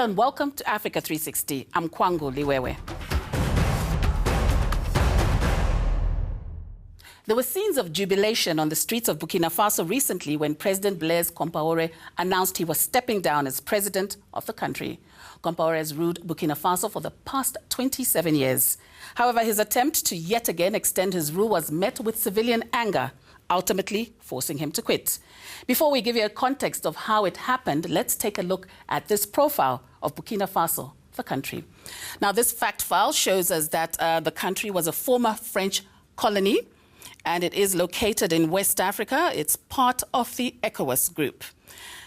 Hello and welcome to Africa 360. I'm Kwangu Liwewe. There were scenes of jubilation on the streets of Burkina Faso recently when President Blaise Compaore announced he was stepping down as president of the country. Compaore has ruled Burkina Faso for the past 27 years. However, his attempt to yet again extend his rule was met with civilian anger, ultimately forcing him to quit. Before we give you a context of how it happened, let's take a look at this profile of Burkina Faso, the country. Now, this fact file shows us that the country was a former French colony, and it is located in West Africa. It's part of the ECOWAS group.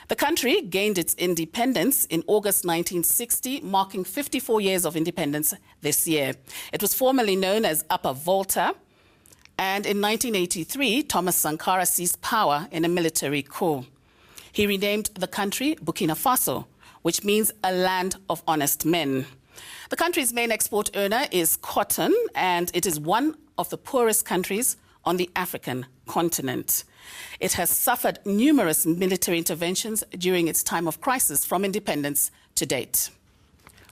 The country gained its independence in August 1960, marking 54 years of independence this year. It was formerly known as Upper Volta, and in 1983, Thomas Sankara seized power in a military coup. He renamed the country Burkina Faso, which means a land of honest men. The country's main export earner is cotton, and it is one of the poorest countries on the African continent. It has suffered numerous military interventions during its time of crisis from independence to date.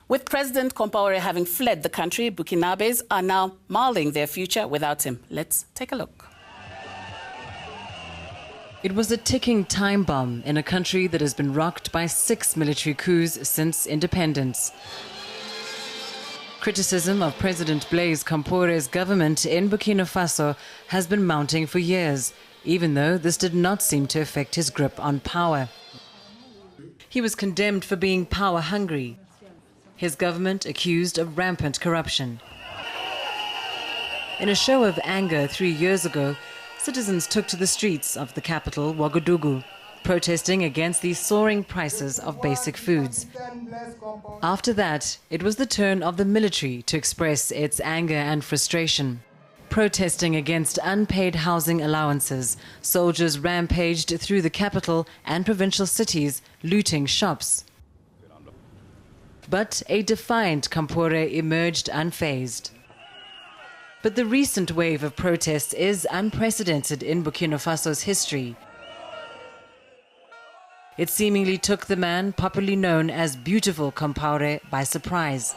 With President Compaore having fled the country, Burkinabes are now mulling their future without him. Let's take a look. It was a ticking time bomb in a country that has been rocked by 6 military coups since independence. Criticism of President Blaise Compaore's government in Burkina Faso has been mounting for years, even though this did not seem to affect his grip on power. He was condemned for being power-hungry. His government accused of rampant corruption. In a show of anger 3 years ago, citizens took to the streets of the capital, Ouagadougou, protesting against the soaring prices of basic foods. After that, it was the turn of the military to express its anger and frustration. Protesting against unpaid housing allowances, soldiers rampaged through the capital and provincial cities, looting shops. But a defiant Compaore emerged unfazed. But the recent wave of protests is unprecedented in Burkina Faso's history. It seemingly took the man popularly known as Beautiful Compaore by surprise.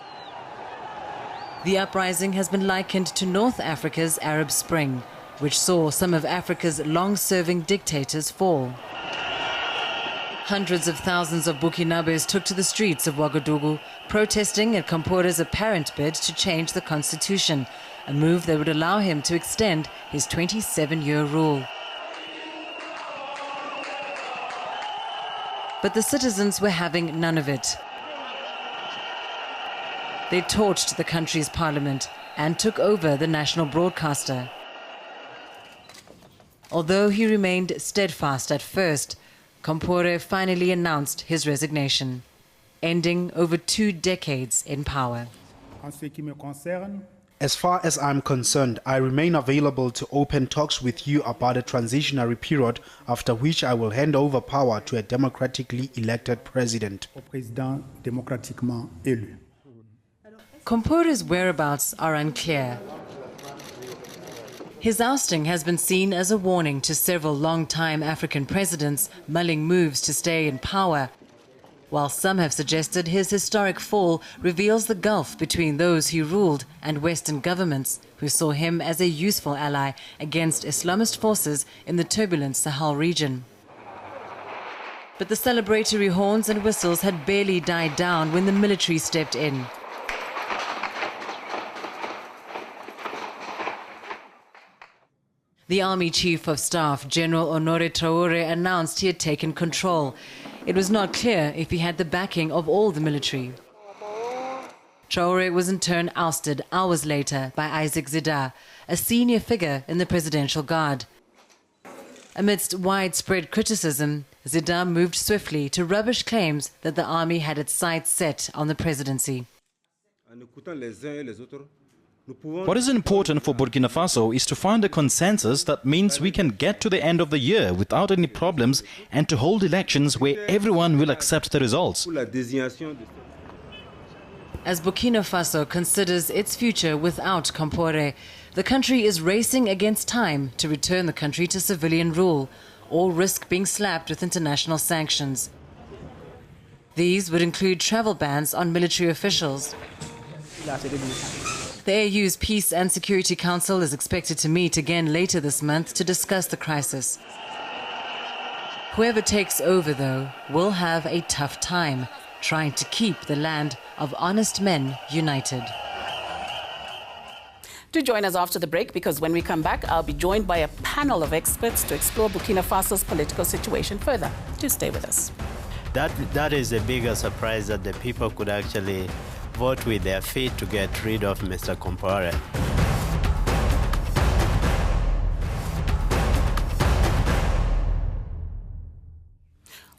The uprising has been likened to North Africa's Arab Spring, which saw some of Africa's long-serving dictators fall. Hundreds of thousands of Burkinabes took to the streets of Ouagadougou, protesting at Compaore's apparent bid to change the constitution, a move that would allow him to extend his 27-year rule. But the citizens were having none of it. They torched the country's parliament and took over the national broadcaster. Although he remained steadfast at first, Compaore finally announced his resignation, ending over 2 decades in power. As far as I'm concerned, I remain available to open talks with you about a transitionary period, after which I will hand over power to a democratically elected president. Compaore's whereabouts are unclear. His ousting has been seen as a warning to several long-time African presidents mulling moves to stay in power, while some have suggested his historic fall reveals the gulf between those he ruled and Western governments who saw him as a useful ally against Islamist forces in the turbulent Sahel region. But the celebratory horns and whistles had barely died down when the military stepped in. The Army Chief of Staff, General Honoré Traoré, announced he had taken control. It was not clear if he had the backing of all the military. Traoré was in turn ousted hours later by Isaac Zida, a senior figure in the Presidential Guard. Amidst widespread criticism, Zida moved swiftly to rubbish claims that the army had its sights set on the presidency. What is important for Burkina Faso is to find a consensus that means we can get to the end of the year without any problems and to hold elections where everyone will accept the results. As Burkina Faso considers its future without Compaore, the country is racing against time to return the country to civilian rule or risk being slapped with international sanctions. These would include travel bans on military officials. The AU's Peace and Security Council is expected to meet again later this month to discuss the crisis. Whoever takes over, though, will have a tough time trying to keep the land of honest men united. Do join us after the break, because when we come back, I'll be joined by a panel of experts to explore Burkina Faso's political situation further. Do stay with us. That is the bigger surprise, that the people could actually vote with their feet to get rid of Mr. Compaore.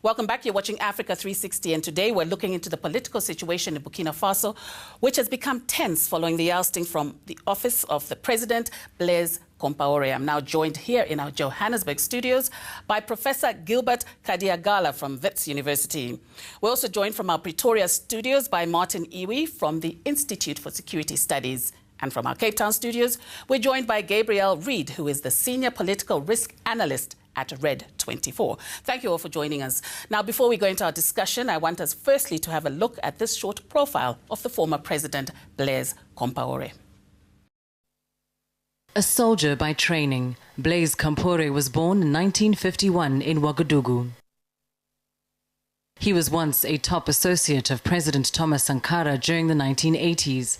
Welcome back. You're watching Africa 360, and today we're looking into the political situation in Burkina Faso, which has become tense following the ousting from the office of the president, Blaise Compaore. I'm now joined here in our Johannesburg studios by Professor Gilbert Kadiagala from Wits University. We're also joined from our Pretoria studios by Martin Iwi from the Institute for Security Studies. And from our Cape Town studios, we're joined by Gabriel Reid, who is the Senior Political Risk Analyst at Red 24. Thank you all for joining us. Now, before we go into our discussion, I want us firstly to have a look at this short profile of the former president, Blaise Compaore. A soldier by training, Blaise Compaore was born in 1951 in Ouagadougou. He was once a top associate of President Thomas Sankara during the 1980s.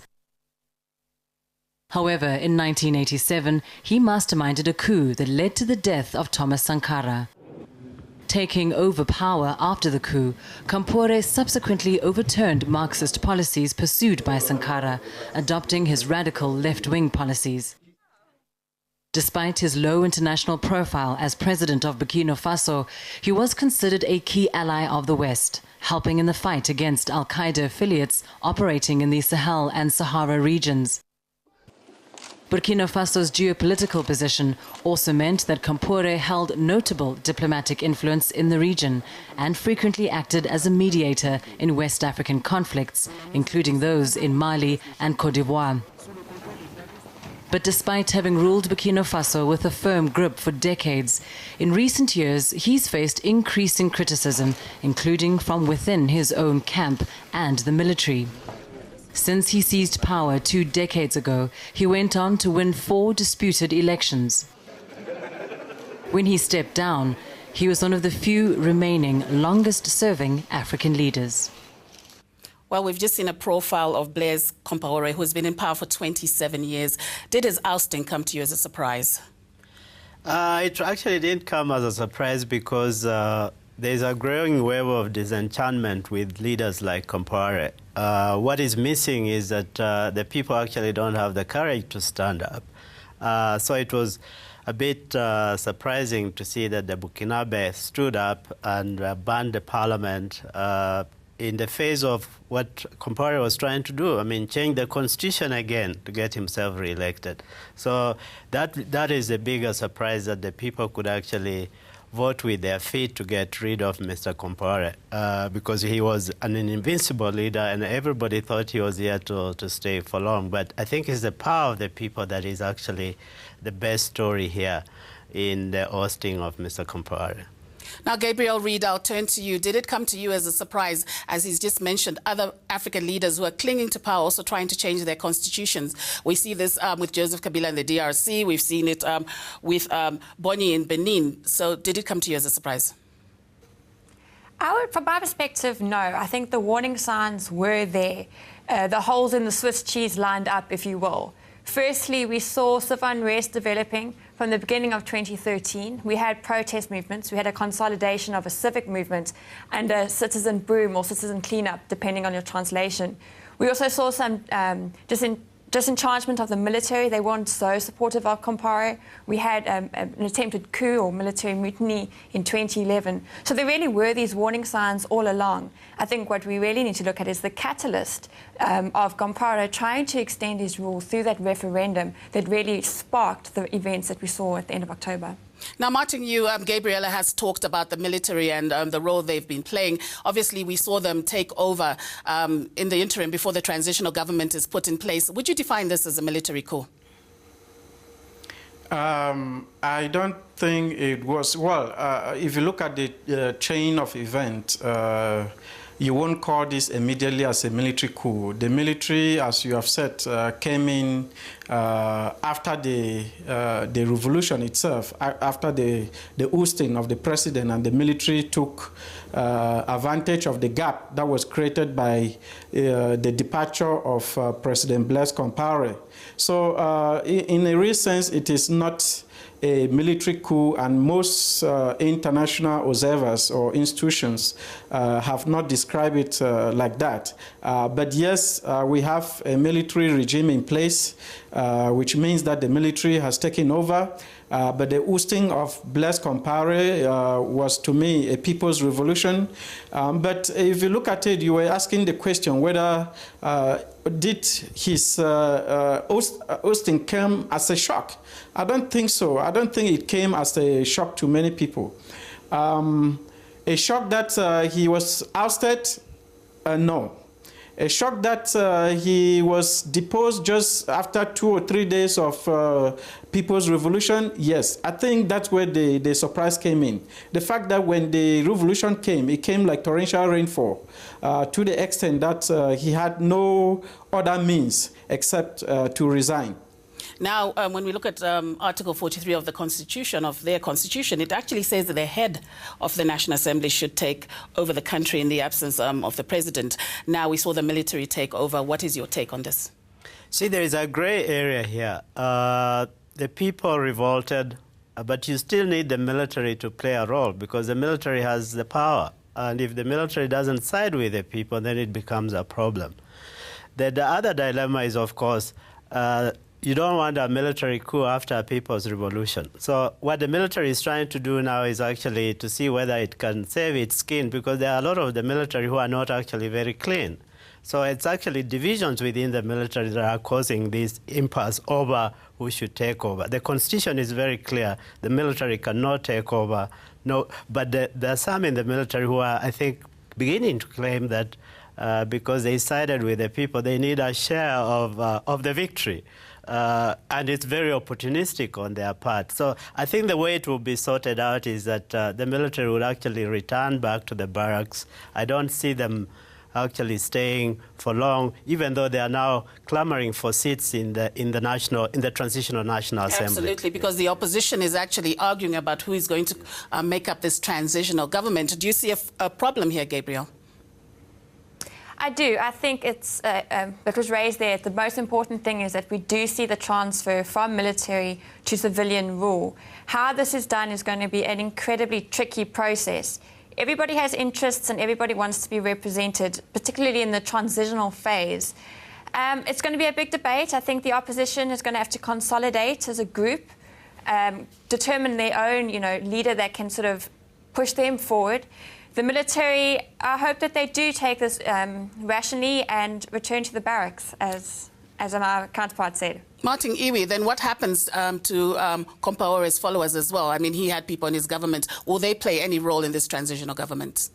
However, in 1987, he masterminded a coup that led to the death of Thomas Sankara. Taking over power after the coup, Compaore subsequently overturned Marxist policies pursued by Sankara, adopting his radical left-wing policies. Despite his low international profile as president of Burkina Faso, he was considered a key ally of the West, helping in the fight against al-Qaeda affiliates operating in the Sahel and Sahara regions. Burkina Faso's geopolitical position also meant that Compaore held notable diplomatic influence in the region and frequently acted as a mediator in West African conflicts, including those in Mali and Côte d'Ivoire. But despite having ruled Burkina Faso with a firm grip for decades, in recent years he's faced increasing criticism, including from within his own camp and the military. Since he seized power 2 decades ago, he went on to win 4 disputed elections. When he stepped down, he was one of the few remaining longest-serving African leaders. Well, we've just seen a profile of Blaise Compaore, who's been in power for 27 years. Did his ousting come to you as a surprise? It actually didn't come as a surprise, because there's a growing wave of disenchantment with leaders like Compaore. What is missing is that the people actually don't have the courage to stand up. So it was a bit surprising to see that the Burkinabe stood up and banned the parliament in the face of what Compaore was trying to do. I mean, change the constitution again to get himself re-elected. So that is the bigger surprise, that the people could actually vote with their feet to get rid of Mr. Compaore, because he was an invincible leader and everybody thought he was here to stay for long. But I think it's the power of the people that is actually the best story here in the ousting of Mr. Compaore. Now, Gabriel Reid, I'll turn to you. Did it come to you as a surprise, as he's just mentioned, other African leaders who are clinging to power, also trying to change their constitutions? We see this with Joseph Kabila in the DRC. We've seen it with Boni in Benin. So did it come to you as a surprise? From my perspective, no. I think the warning signs were there. The holes in the Swiss cheese lined up, if you will. Firstly, we saw civil unrest developing from the beginning of 2013. We had protest movements. We had a consolidation of a civic movement and a citizen boom or citizen cleanup, depending on your translation. We also saw some disenchantment of the military. They weren't so supportive of Compaore. We had an attempted coup or military mutiny in 2011. So there really were these warning signs all along. I think what we really need to look at is the catalyst of Compaore trying to extend his rule through that referendum that really sparked the events that we saw at the end of October. Now, Martin, Gabriela has talked about the military and the role they've been playing. Obviously, we saw them take over in the interim before the transitional government is put in place. Would you define this as a military coup? I don't think it was. Well, if you look at the chain of events, you won't call this immediately as a military coup. The military, as you have said, came in after the revolution itself, after the ousting of the president, and the military took advantage of the gap that was created by the departure of President Blaise Compaore. So in a real sense, it is not a military coup, and most international observers or institutions have not described it like that. But yes, we have a military regime in place, which means that the military has taken over. But the ousting of Blaise Compaore was, to me, a people's revolution. But if you look at it, you were asking the question whether did his ousting come as a shock? I don't think so. I don't think it came as a shock to many people. A shock that he was ousted? No. A shock that he was deposed just after 2 or 3 days of People's Revolution? Yes. I think that's where the surprise came in. The fact that when the revolution came, it came like torrential rainfall, to the extent that he had no other means except to resign. Now, when we look at Article 43 of the Constitution, of their Constitution, it actually says that the head of the National Assembly should take over the country in the absence of the president. Now, we saw the military take over. What is your take on this? See, there is a gray area here. The people revolted, but you still need the military to play a role because the military has the power. And if the military doesn't side with the people, then it becomes a problem. The other dilemma is, of course, you don't want a military coup after a people's revolution. So what the military is trying to do now is actually to see whether it can save its skin, because there are a lot of the military who are not actually very clean. So it's actually divisions within the military that are causing this impasse over who should take over. The Constitution is very clear. The military cannot take over. No, but there are some in the military who are, I think, beginning to claim that because they sided with the people, they need a share of the victory. And it's very opportunistic on their part. So I think the way it will be sorted out is that the military will actually return back to the barracks. I don't see them actually staying for long, even though they are now clamoring for seats in the Transitional National Assembly. Absolutely, because the opposition is actually arguing about who is going to make up this transitional government. Do you see a problem here, Gabriel? I do. I think it's, it was raised there, the most important thing is that we do see the transfer from military to civilian rule. How this is done is going to be an incredibly tricky process. Everybody has interests and everybody wants to be represented, particularly in the transitional phase. It's going to be a big debate. I think the opposition is going to have to consolidate as a group, determine their own, leader that can sort of push them forward. The military, I hope that they do take this rationally and return to the barracks, as my counterpart said. Martin Iwi, then what happens to Compaore's followers as well? I mean, he had people in his government. Will they play any role in this transitional government?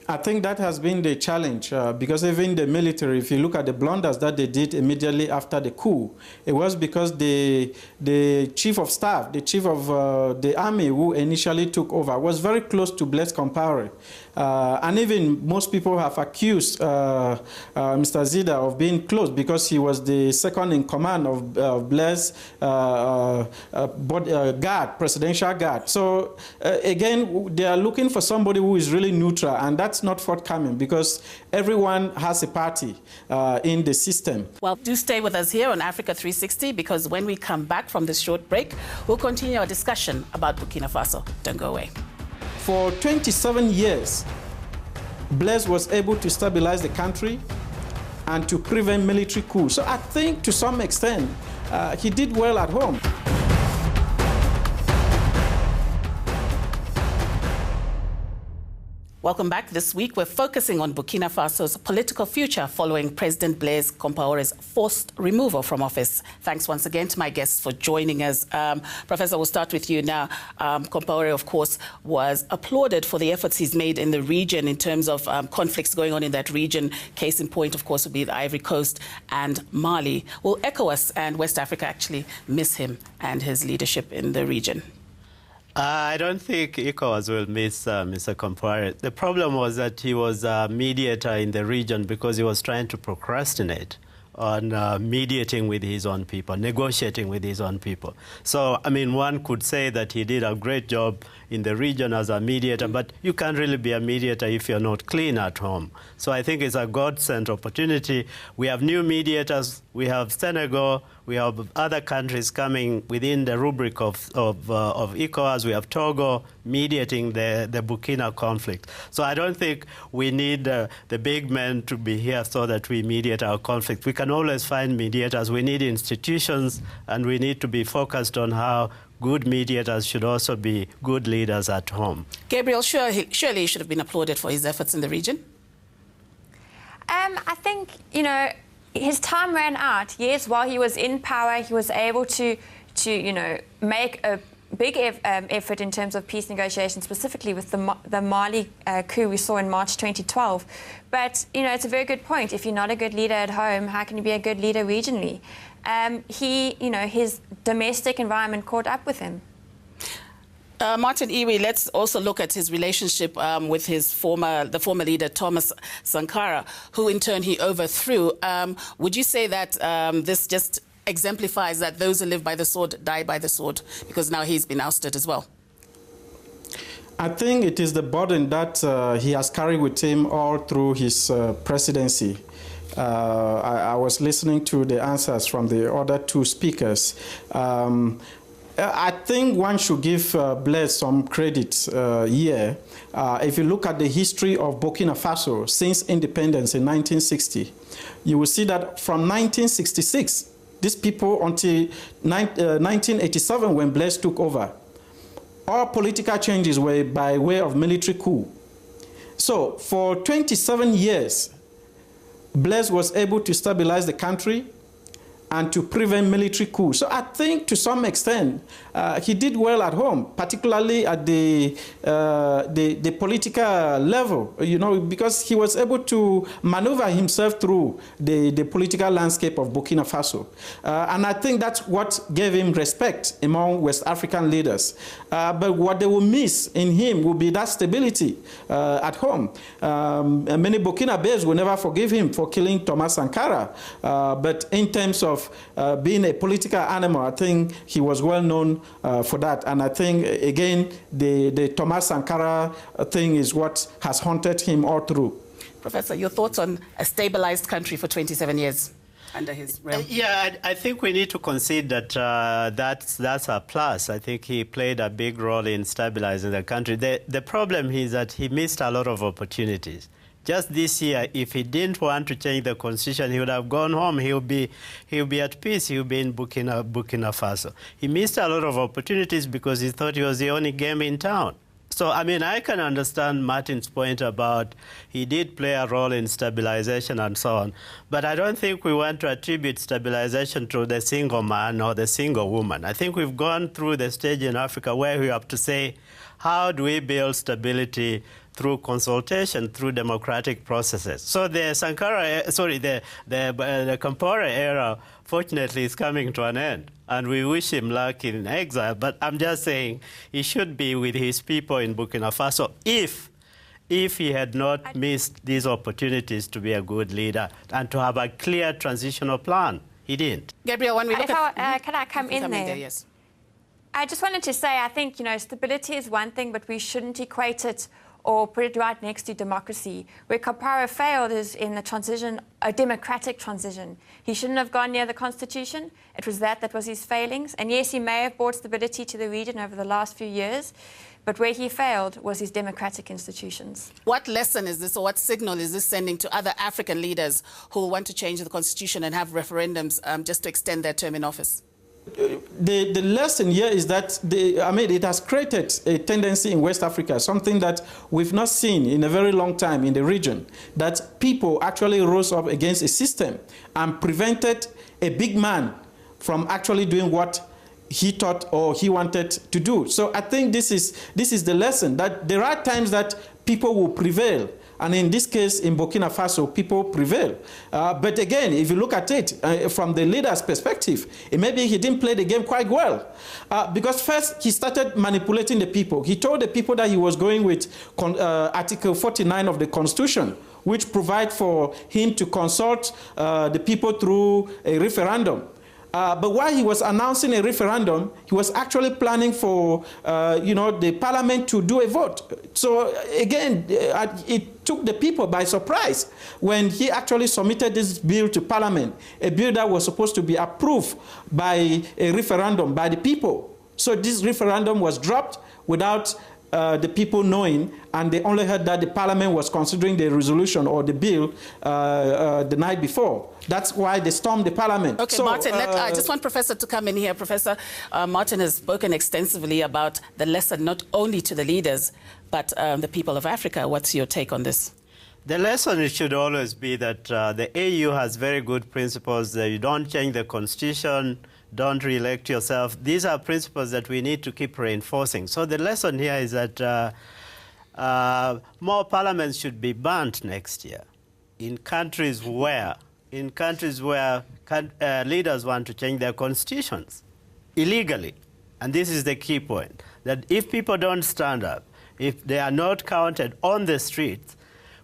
I think that has been the challenge because even the military, if you look at the blunders that they did immediately after the coup, it was because the chief of staff, the chief of the army who initially took over was very close to Blaise Compaore. And even most people have accused Mr. Zida of being close because he was the second in command of Blaise guard, presidential guard. So again, they are looking for somebody who is really neutral, and that's not forthcoming because everyone has a party in the system. Well, do stay with us here on Africa 360 because when we come back from this short break, we'll continue our discussion about Burkina Faso. Don't go away. For 27 years, Blaise was able to stabilize the country and to prevent military coups. So I think to some extent, he did well at home. Welcome back. This week, we're focusing on Burkina Faso's political future following President Blaise Compaore's forced removal from office. Thanks once again to my guests for joining us. Professor, we'll start with you now. Compaore, of course, was applauded for the efforts he's made in the region in terms of conflicts going on in that region. Case in point, of course, would be the Ivory Coast and Mali. Will ECOWAS and West Africa actually miss him and his leadership in the region? I don't think ECOWAS will miss Mr. Compaore. The problem was that he was a mediator in the region because he was trying to procrastinate on mediating with his own people, negotiating with his own people. So, I mean, one could say that he did a great job in the region as a mediator, but you can't really be a mediator if you're not clean at home. So I think it's a godsend opportunity. We have new mediators. We have Senegal. We have other countries coming within the rubric of ECOWAS. We have Togo mediating the Burkina conflict. So I don't think we need the big men to be here so that we mediate our conflict. We can always find mediators. We need institutions, and we need to be focused on how good mediators should also be good leaders at home. Gabriel, surely he should have been applauded for his efforts in the region. I think, you know, his time ran out. Yes, while he was in power, he was able to you know, make a big effort in terms of peace negotiations, specifically with the Mali coup we saw in March 2012. But, you know, it's a very good point. If you're not a good leader at home, how can you be a good leader regionally? You know, his domestic environment caught up with him. Martin Iwi, let's also look at his relationship with the former leader, Thomas Sankara, who in turn he overthrew. Would you say that this just exemplifies that those who live by the sword die by the sword, because now he's been ousted as well? I think it is the burden that he has carried with him all through his presidency. I was listening to the answers from the other two speakers. I think one should give Blaise some credit here. If you look at the history of Burkina Faso since independence in 1960, you will see that from 1966, these people until 1987 when Blaise took over, all political changes were by way of military coup. So for 27 years, Blaise was able to stabilize the country and to prevent military coups. So I think to some extent he did well at home, particularly at the political level, you know, because he was able to maneuver himself through the political landscape of Burkina Faso. And I think that's what gave him respect among West African leaders. But what they will miss in him will be that stability at home. Many Burkinabés will never forgive him for killing Thomas Sankara. But in terms of being a political animal, I think he was well known for that. And I think, again, the Thomas Sankara thing is what has haunted him all through. Professor, your thoughts on a stabilized country for 27 years under his realm? Yeah, I think we need to concede that that's a plus. I think he played a big role in stabilizing the country. The problem is that he missed a lot of opportunities. Just this year, if he didn't want to change the constitution, he would have gone home. He'll be at peace. He'll be in Burkina Faso. He missed a lot of opportunities because he thought he was the only game in town. So, I mean, I can understand Martin's point about he did play a role in stabilization and so on. But I don't think we want to attribute stabilization to the single man or the single woman. I think we've gone through the stage in Africa where we have to say, how do we build stability through consultation, through democratic processes? So the Compaore era, fortunately, is coming to an end, and we wish him luck in exile. But I'm just saying he should be with his people in Burkina Faso if he had not missed these opportunities to be a good leader and to have a clear transitional plan. He didn't. Gabriel, when we look at... Can I come in there? Yes. I just wanted to say, I think, you know, stability is one thing, but we shouldn't equate it or put it right next to democracy. Where Compaore failed is in the transition, a democratic transition. He shouldn't have gone near the constitution. It was that was his failings. And yes, he may have brought stability to the region over the last few years, but where he failed was his democratic institutions. What lesson is this, or what signal is this sending to other African leaders who want to change the constitution and have referendums just to extend their term in office? The lesson here is that it has created a tendency in West Africa, something that we've not seen in a very long time in the region, that people actually rose up against a system and prevented a big man from actually doing what he thought or he wanted to do. So I think this is the lesson, that there are times that people will prevail And in this case, in Burkina Faso, people prevail. But again, if you look at it from the leader's perspective, maybe he didn't play the game quite well. Because first, he started manipulating the people. He told the people that he was going with Article 49 of the Constitution, which provides for him to consult the people through a referendum. But while he was announcing a referendum, he was actually planning for, the parliament to do a vote. So again, it took the people by surprise when he actually submitted this bill to parliament, a bill that was supposed to be approved by a referendum by the people. So this referendum was dropped without the people knowing, and they only heard that the parliament was considering the resolution or the bill the night before. That's why they stormed the parliament. Okay, so, Martin, I just want Professor to come in here. Professor, Martin has spoken extensively about the lesson not only to the leaders, but the people of Africa. What's your take on this? The lesson should always be that the AU has very good principles, that you don't change the constitution, don't re-elect yourself. These are principles that we need to keep reinforcing. So the lesson here is that more parliaments should be banned next year in countries where leaders want to change their constitutions illegally. And this is the key point, that if people don't stand up, if they are not counted on the streets,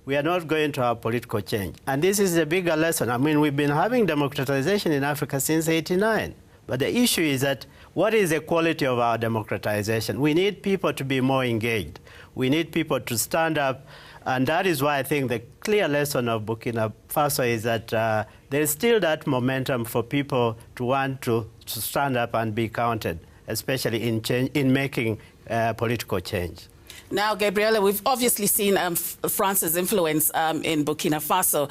we are not going to have political change. And this is a bigger lesson. I mean, we've been having democratization in Africa since '89. But the issue is that what is the quality of our democratization? We need people to be more engaged. We need people to stand up. And that is why I think the clear lesson of Burkina Faso is that there is still that momentum for people to want to stand up and be counted, especially in making political change. Now, Gabriela, we've obviously seen France's influence in Burkina Faso.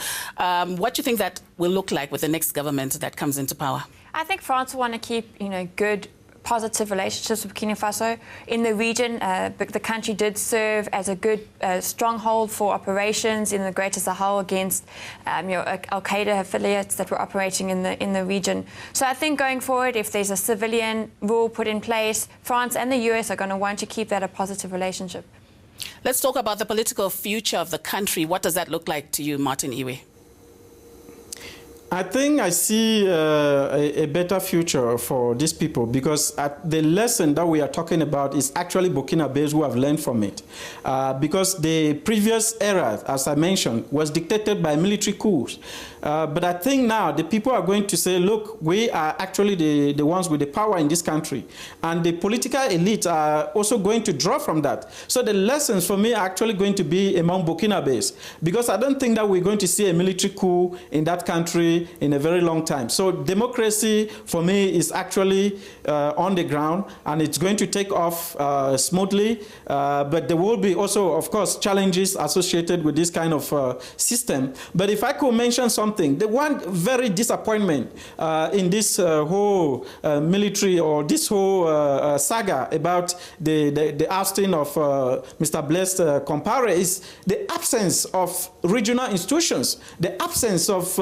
What do you think that will look like with the next government that comes into power? I think France will want to keep, good, positive relationships with Burkina Faso. In the region, the country did serve as a good stronghold for operations in the Greater Sahel against Al-Qaeda affiliates that were operating in the region. So I think going forward, if there's a civilian rule put in place, France and the US are going to want to keep that a positive relationship. Let's talk about the political future of the country. What does that look like to you, Martin Iwe? I think I see a better future for these people, because the lesson that we are talking about is actually Burkinabés who have learned from it. Because the previous era, as I mentioned, was dictated by military coups. But I think now the people are going to say, look, we are actually the ones with the power in this country. And the political elite are also going to draw from that. So the lessons for me are actually going to be among Burkinabés, because I don't think that we're going to see a military coup in that country in a very long time. So democracy for me is actually on the ground, and it's going to take off smoothly. But there will be also, of course, challenges associated with this kind of system. But if I could mention something, the one very disappointment in this whole military, or this whole saga about the ousting of Mr. Blaise Compaore is the absence of regional institutions, the absence of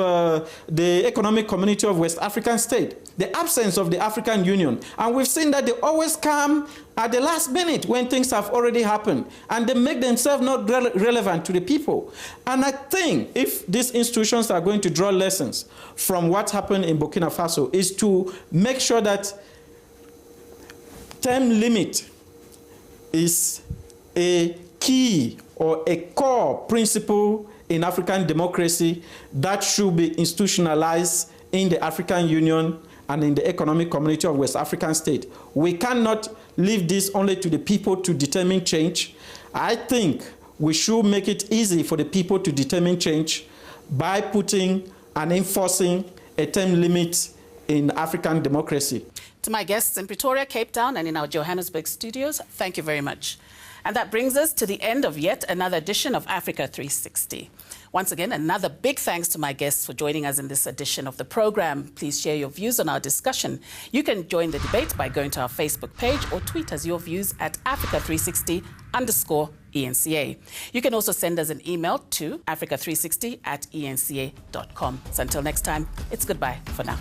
the Economic Community of West African States, the absence of the African Union. And we've seen that they always come at the last minute when things have already happened, and they make themselves not relevant to the people. And I think if these institutions are going to draw lessons from what happened in Burkina Faso, is to make sure that term limit is a key or a core principle in African democracy that should be institutionalized in the African Union and in the Economic Community of West African States. We cannot leave this only to the people to determine change. I think we should make it easy for the people to determine change by putting and enforcing a term limit in African democracy. To my guests in Pretoria, Cape Town, and in our Johannesburg studios, thank you very much. And that brings us to the end of yet another edition of Africa 360. Once again, another big thanks to my guests for joining us in this edition of the program. Please share your views on our discussion. You can join the debate by going to our Facebook page or tweet us your views at Africa360_ENCA. You can also send us an email to africa360@enca.com. So until next time, it's goodbye for now.